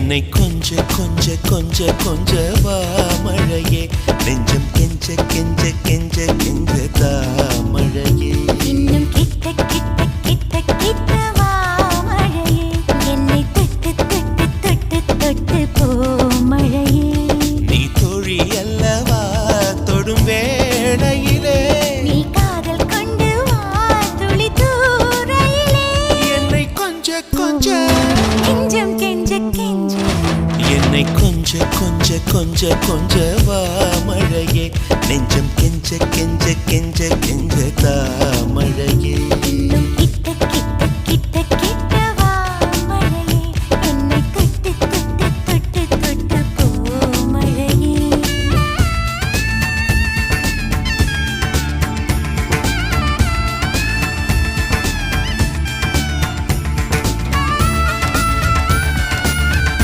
என்னை கொஞ்ச கொஞ்ச கொஞ்ச கொஞ்ச வா மழையே நெஞ்சம் கெஞ்ச கெஞ்ச கெஞ்ச கெஞ்ச தா மழையே இன்னும் கிட்ட கிட்ட கிட்ட கிட்ட வா மழையே என்னை தொட்டு தொட்டு தொட்டு தொட்டு போ மழையே நீ தோழி அல்லவா தொடும் வேளையிலே நீ காதல் கொண்டு வா துளி தூரையிலே என்னை கொஞ்ச கொஞ்ச கெஞ்சம் கெஞ்ச கெஞ்ச என்னை கொஞ்ச கொஞ்ச கொஞ்ச கொஞ்ச வா மழையே நெஞ்சம் கெஞ்ச கெஞ்ச கெஞ்ச கெஞ்ச தா மழையே இன்னும் கிட்ட